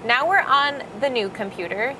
Now we're on the new computer,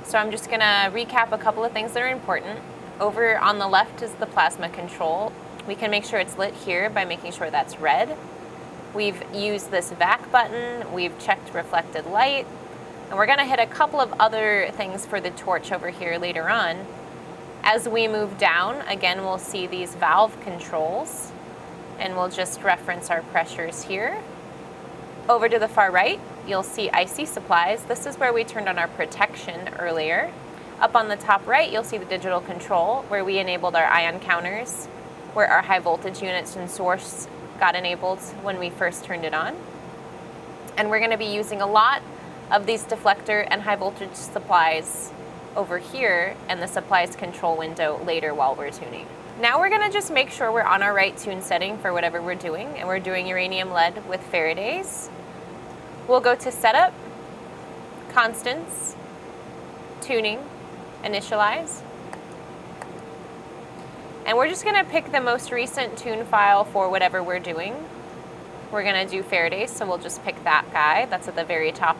so I'm just gonna recap a couple of things that are important. Over on the left is the plasma control. We can make sure it's lit here by making sure that's red. We've used this vac button, we've checked reflected light, and we're gonna hit a couple of other things for the torch over here later on. As we move down, again, we'll see these valve controls, and we'll just reference our pressures here. Over to the far right, you'll see IC supplies. This is where we turned on our protection earlier. Up on the top right, you'll see the digital control, where we enabled our ion counters, where our high voltage units and source got enabled when we first turned it on. And we're gonna be using a lot of these deflector and high voltage supplies over here and the supplies control window later while we're tuning. Now we're gonna just make sure we're on our right tune setting for whatever we're doing, and we're doing uranium lead with Faradays. We'll go to setup, constants, tuning, initialize. And we're just gonna pick the most recent tune file for whatever we're doing. We're gonna do Faradays, so we'll just pick that guy. That's at the very top.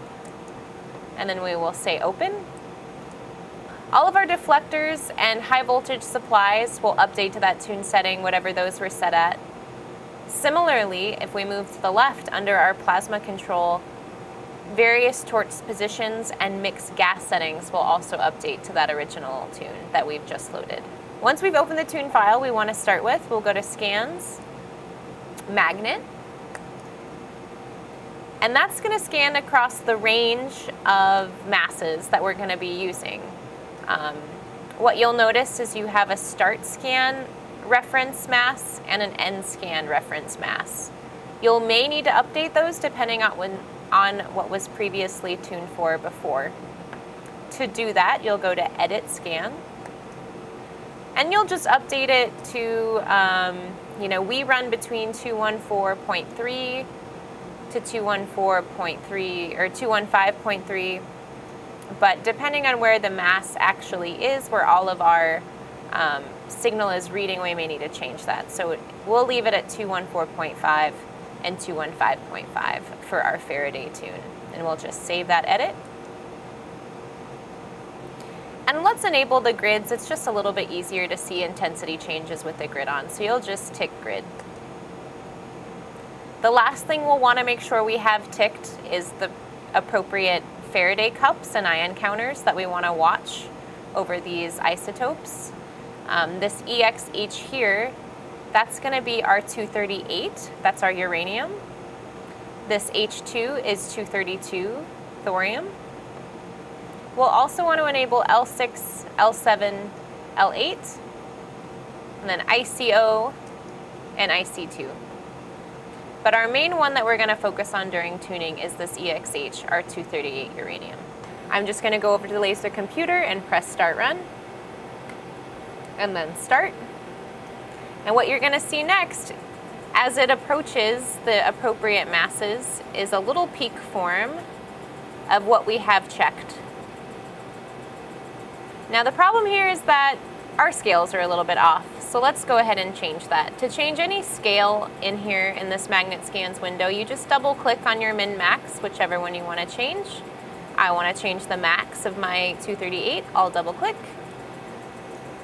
And then we will say open. All of our deflectors and high voltage supplies will update to that tune setting, whatever those were set at. Similarly, if we move to the left under our plasma control, various torch positions and mixed gas settings will also update to that original tune that we've just loaded. Once we've opened the tune file we want to start with, we'll go to Scans, Magnet, and that's going to scan across the range of masses that we're going to be using. What you'll notice is you have a start scan reference mass and an end scan reference mass. You may need to update those depending on what was previously tuned for before. To do that, you'll go to Edit Scan, and you'll just update it to, we run between 214.3 to 214.3 or 215.3, but depending on where the mass actually is, where all of our signal is reading, we may need to change that. So we'll leave it at 214.5 and 215.5 for our Faraday tune. And we'll just save that edit. And let's enable the grids. It's just a little bit easier to see intensity changes with the grid on. So you'll just tick grid. The last thing we'll want to make sure we have ticked is the appropriate Faraday cups and ion counters that we want to watch over these isotopes. This EXH here, that's going to be our 238, that's our uranium. This H2 is 232 thorium. We'll also want to enable L6, L7, L8, and then ICO and IC2. But our main one that we're going to focus on during tuning is this EXH, our 238 uranium. I'm just going to go over to the laser computer and press start run, and then start. And what you're going to see next, as it approaches the appropriate masses, is a little peak form of what we have checked. Now the problem here is that our scales are a little bit off, so let's go ahead and change that. To change any scale in here in this magnet scans window, you just double click on your min max, whichever one you want to change. I want to change the max of my 238, I'll double click.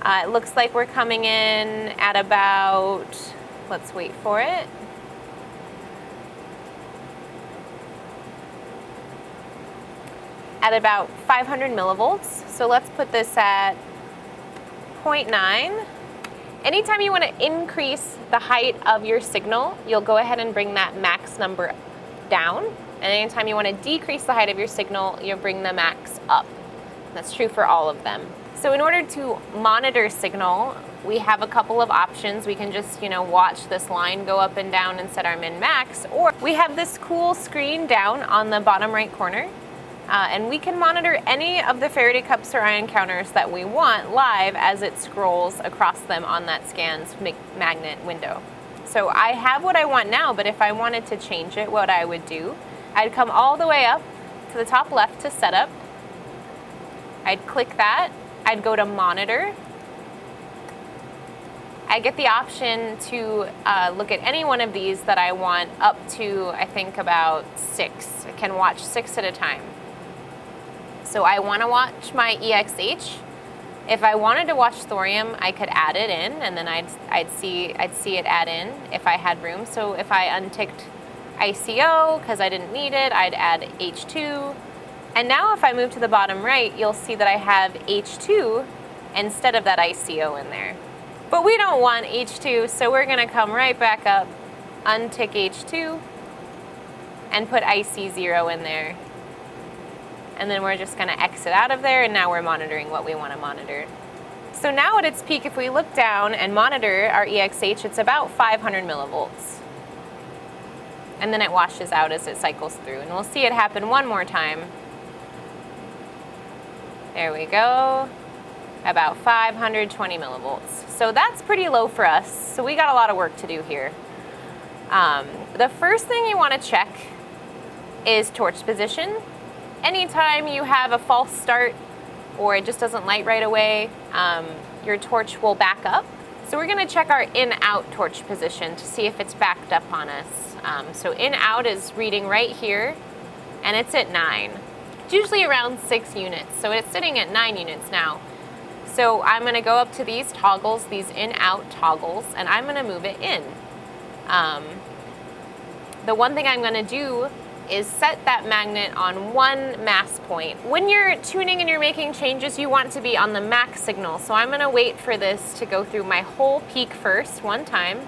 It looks like we're coming in at about, let's wait for it. At about 500 millivolts. So let's put this at 0.9. Anytime you want to increase the height of your signal, you'll go ahead and bring that max number down. And anytime you want to decrease the height of your signal, you'll bring the max up. That's true for all of them. So in order to monitor signal, we have a couple of options. We can just, watch this line go up and down and set our min max, or we have this cool screen down on the bottom right corner, and we can monitor any of the Faraday cups or ion counters that we want live as it scrolls across them on that scans magnet window. So I have what I want now, but if I wanted to change it, what I would do, I'd come all the way up to the top left to setup. I'd click that. I'd go to monitor. I get the option to look at any one of these that I want up to, I think, about 6. I can watch 6 at a time. So I want to watch my EXH. If I wanted to watch thorium, I could add it in, and then I'd see it add in if I had room. So if I unticked ICO because I didn't need it, I'd add H2. And now if I move to the bottom right, you'll see that I have H2 instead of that ICO in there. But we don't want H2, so we're going to come right back up, untick H2, and put IC0 in there. And then we're just going to exit out of there, and now we're monitoring what we want to monitor. So now at its peak, if we look down and monitor our EXH, it's about 500 millivolts. And then it washes out as it cycles through. And we'll see it happen one more time. There we go. About 520 millivolts. So that's pretty low for us. So we got a lot of work to do here. The first thing you want to check is torch position. Anytime you have a false start or it just doesn't light right away, your torch will back up. So we're going to check our in-out torch position to see if it's backed up on us. So in-out is reading right here, and it's at 9. It's usually around 6 units, so it's sitting at 9 units now. So I'm going to go up to these toggles, these in-out toggles, and I'm going to move it in. The one thing I'm going to do is set that magnet on one mass point. When you're tuning and you're making changes, you want to be on the max signal. So I'm going to wait for this to go through my whole peak first, one time.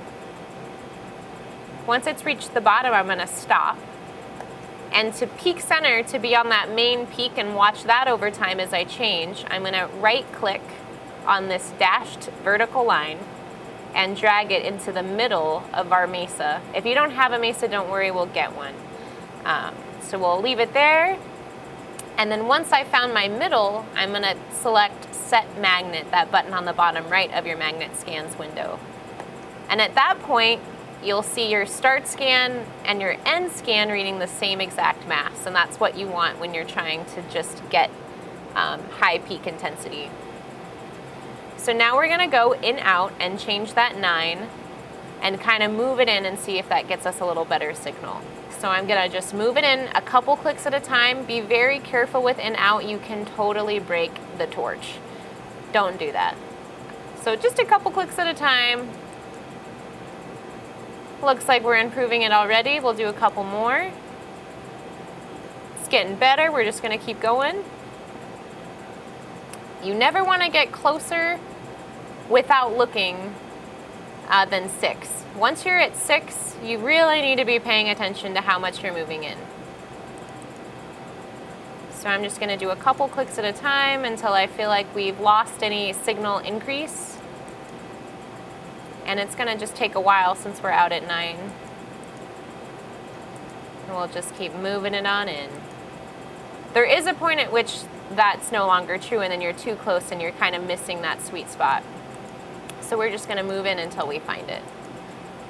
Once it's reached the bottom, I'm going to stop. And to peak center, to be on that main peak and watch that over time as I change, I'm going to right click on this dashed vertical line and drag it into the middle of our mesa. If you don't have a mesa, don't worry, we'll get one. So we'll leave it there. And then once I found my middle, I'm going to select Set Magnet, that button on the bottom right of your magnet scans window. And at that point, you'll see your start scan and your end scan reading the same exact mass. And that's what you want when you're trying to just get high peak intensity. So now we're going to go in out and change that 9 and kind of move it in and see if that gets us a little better signal. So I'm going to just move it in a couple clicks at a time. Be very careful with in out. You can totally break the torch. Don't do that. So just a couple clicks at a time. Looks like we're improving it already. We'll do a couple more. It's getting better. We're just going to keep going. You never want to get closer without looking than 6. Once you're at 6, you really need to be paying attention to how much you're moving in. So I'm just going to do a couple clicks at a time until I feel like we've lost any signal increase. And it's going to just take a while since we're out at 9. And we'll just keep moving it on in. There is a point at which that's no longer true, and then you're too close and you're kind of missing that sweet spot. So we're just going to move in until we find it.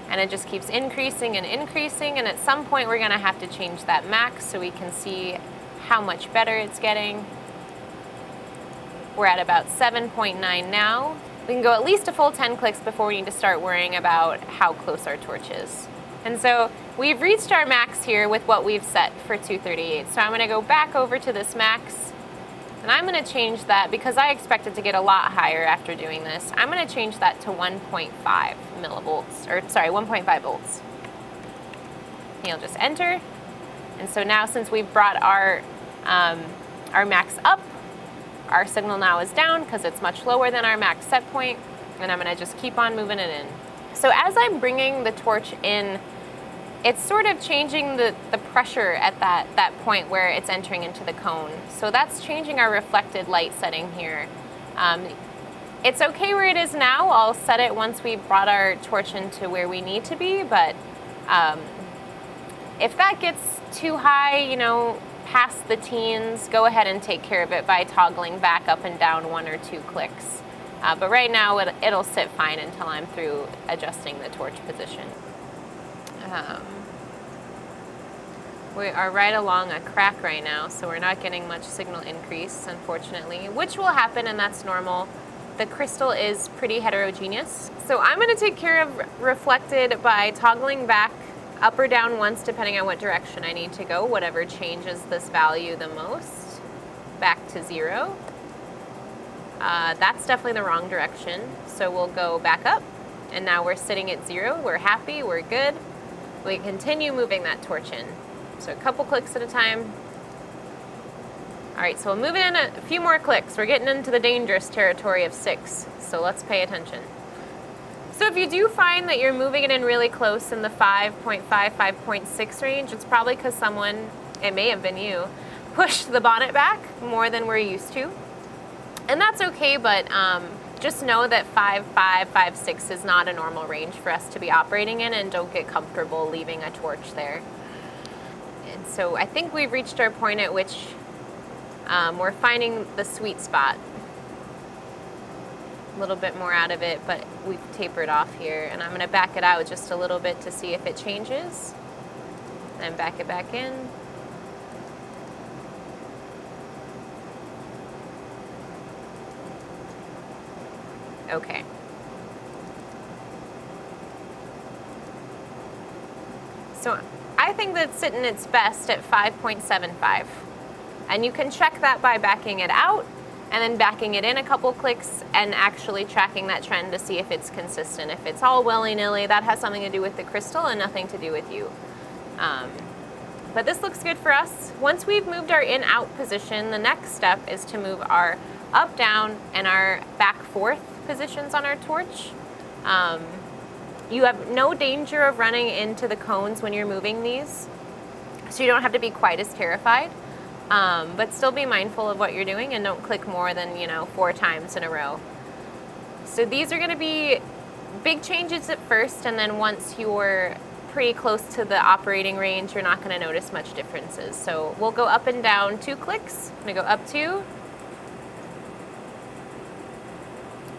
And it just keeps increasing, and at some point we're going to have to change that max so we can see how much better it's getting. We're at about 7.9 now. We can go at least a full 10 clicks before we need to start worrying about how close our torch is. And so we've reached our max here with what we've set for 238. So I'm going to go back over to this max. And I'm going to change that because I expect it to get a lot higher after doing this. I'm going to change that to 1.5 millivolts, or sorry, 1.5 volts. And you'll just enter. And so now since we've brought our max up, our signal now is down because it's much lower than our max set point. And I'm going to just keep on moving it in. So as I'm bringing the torch in, it's sort of changing the pressure at that point where it's entering into the cone. So that's changing our reflected light setting here. It's okay where it is now. I'll set it once we brought our torch into where we need to be, but if that gets too high, you know, past the teens, go ahead and take care of it by toggling back up and down 1 or 2 clicks. But right now it'll sit fine until I'm through adjusting the torch position. We are right along a crack right now, so we're not getting much signal increase, unfortunately, which will happen, and that's normal. the crystal is pretty heterogeneous. So I'm going to take care of reflected by toggling back up or down once depending on what direction I need to go, whatever changes this value the most, back to 0. That's definitely the wrong direction, so we'll go back up, and now we're sitting at 0. We're happy, we're good. We continue moving that torch in. So a couple clicks at a time. All right, so we'll move in a few more clicks. We're getting into the dangerous territory of 6, so let's pay attention. So if you do find that you're moving it in really close in the 5.5, 5.6 range, it's probably because someone, it may have been you, pushed the bonnet back more than we're used to. And that's okay, but just know that 5.5, 5.6 is not a normal range for us to be operating in, and don't get comfortable leaving a torch there. And so I think we've reached our point at which we're finding the sweet spot. A little bit more out of it, but we've tapered off here, and I'm going to back it out just a little bit to see if it changes, and back it back in. Okay. So I think that it's sitting its best at 5.75. And you can check that by backing it out and then backing it in a couple clicks and actually tracking that trend to see if it's consistent. If it's all willy-nilly, that has something to do with the crystal and nothing to do with you. But this looks good for us. Once we've moved our in-out position, the next step is to move our up, down, and our back forth positions on our torch. You have no danger of running into the cones when you're moving these, so you don't have to be quite as terrified. But still be mindful of what you're doing and don't click more than 4 times in a row. So these are going to be big changes at first, and then once you're pretty close to the operating range, you're not going to notice much differences. So we'll go up and down 2 clicks. I'm going to go up 2.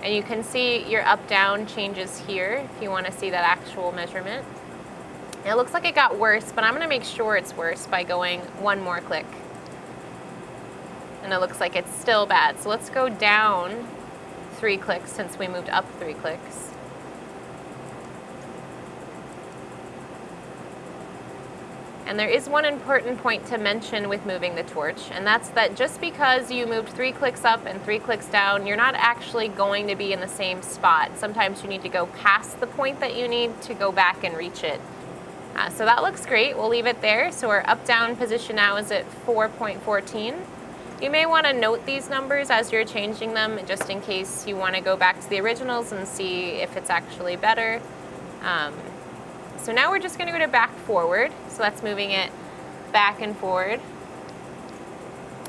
And you can see your up-down changes here if you want to see that actual measurement. It looks like it got worse, but I'm going to make sure it's worse by going 1 more click. And it looks like it's still bad. So let's go down 3 clicks since we moved up 3 clicks. And there is one important point to mention with moving the torch, and that's that just because you moved 3 clicks up and 3 clicks down, you're not actually going to be in the same spot. Sometimes you need to go past the point that you need to go back and reach it. So that looks great. We'll leave it there. So our up-down position now is at 4.14. You may want to note these numbers as you're changing them, just in case you want to go back to the originals and see if it's actually better. So now we're just going to go to back forward. So that's moving it back and forward.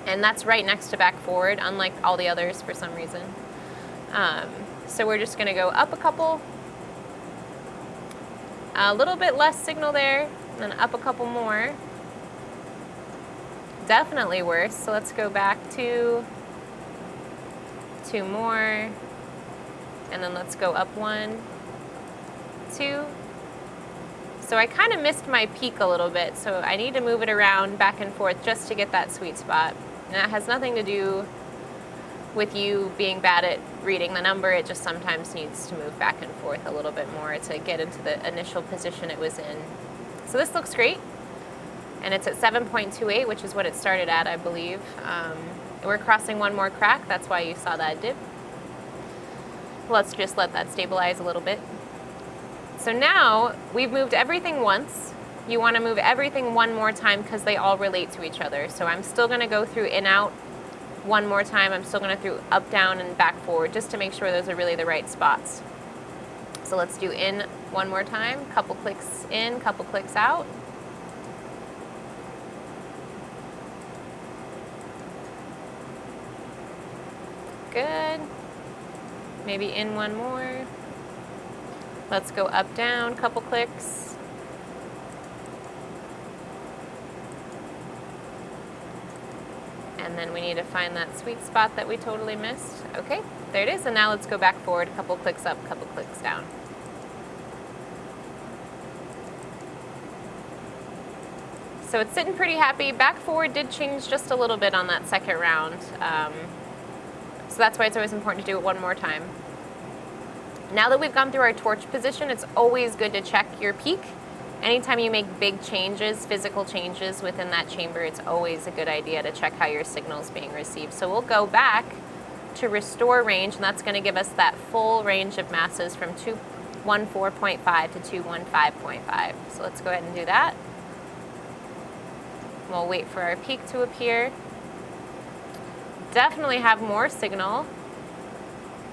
And that's right next to back forward, unlike all the others for some reason. So we're just going to go up a couple. A little bit less signal there, and then up a couple more. Definitely worse. So let's go back 2 more. And then let's go up 1, 2. So I kind of missed my peak a little bit, so I need to move it around back and forth just to get that sweet spot. And that has nothing to do with you being bad at reading the number. It just sometimes needs to move back and forth a little bit more to get into the initial position it was in. So this looks great. And it's at 7.28, which is what it started at, I believe. We're crossing 1 more crack. That's why you saw that dip. Let's just let that stabilize a little bit. So now we've moved everything once. You want to move everything 1 more time because they all relate to each other. So I'm still going to go through in, out 1 more time. I'm still going to through up, down, and back forward just to make sure those are really the right spots. So let's do in 1 more time. Couple clicks in, couple clicks out. Good. Maybe in 1 more. Let's go up, down, couple clicks. And then we need to find that sweet spot that we totally missed. Okay, there it is. And now let's go back forward, a couple clicks up, couple clicks down. So it's sitting pretty happy. Back forward did change just a little bit on that second round. So that's why it's always important to do it one more time. Now that we've gone through our torch position, it's always good to check your peak. Anytime you make big changes, physical changes within that chamber, it's always a good idea to check how your signal is being received. So we'll go back to restore range, and that's going to give us that full range of masses from 214.5 to 215.5. So let's go ahead and do that. We'll wait for our peak to appear. Definitely have more signal.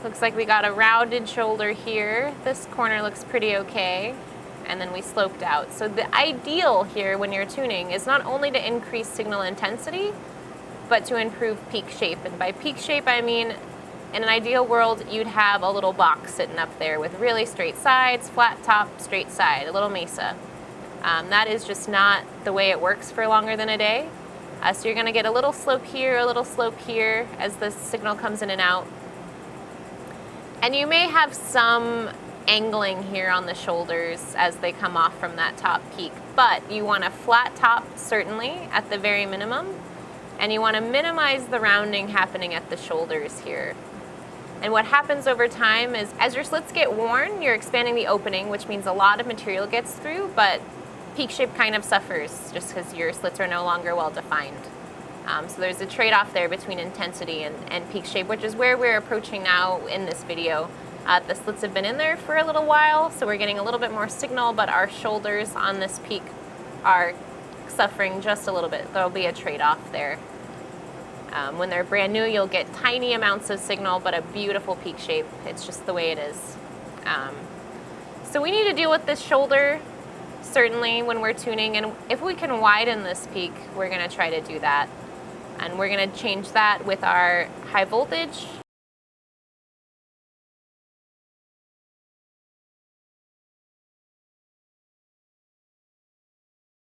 Looks like we got a rounded shoulder here. This corner looks pretty okay. And then we sloped out. So the ideal here when you're tuning is not only to increase signal intensity, but to improve peak shape. And by peak shape, I mean, in an ideal world, you'd have a little box sitting up there with really straight sides, flat top, straight side, a little mesa. That is just not the way it works for longer than a day. So you're gonna get a little slope here, a little slope here as the signal comes in and out. And you may have some angling here on the shoulders as they come off from that top peak, but you want a flat top certainly at the very minimum, and you want to minimize the rounding happening at the shoulders here. And what happens over time is as your slits get worn, you're expanding the opening, which means a lot of material gets through, but peak shape kind of suffers just because your slits are no longer well defined. So there's a trade-off there between intensity and peak shape, which is where we're approaching now in this video. The slits have been in there for a little while, so we're getting a little bit more signal, but our shoulders on this peak are suffering just a little bit. There'll be a trade-off there. When they're brand new, you'll get tiny amounts of signal, but a beautiful peak shape. It's just the way it is. So we need to deal with this shoulder, certainly, when we're tuning, and if we can widen this peak, we're gonna try to do that. And we're gonna change that with our high voltage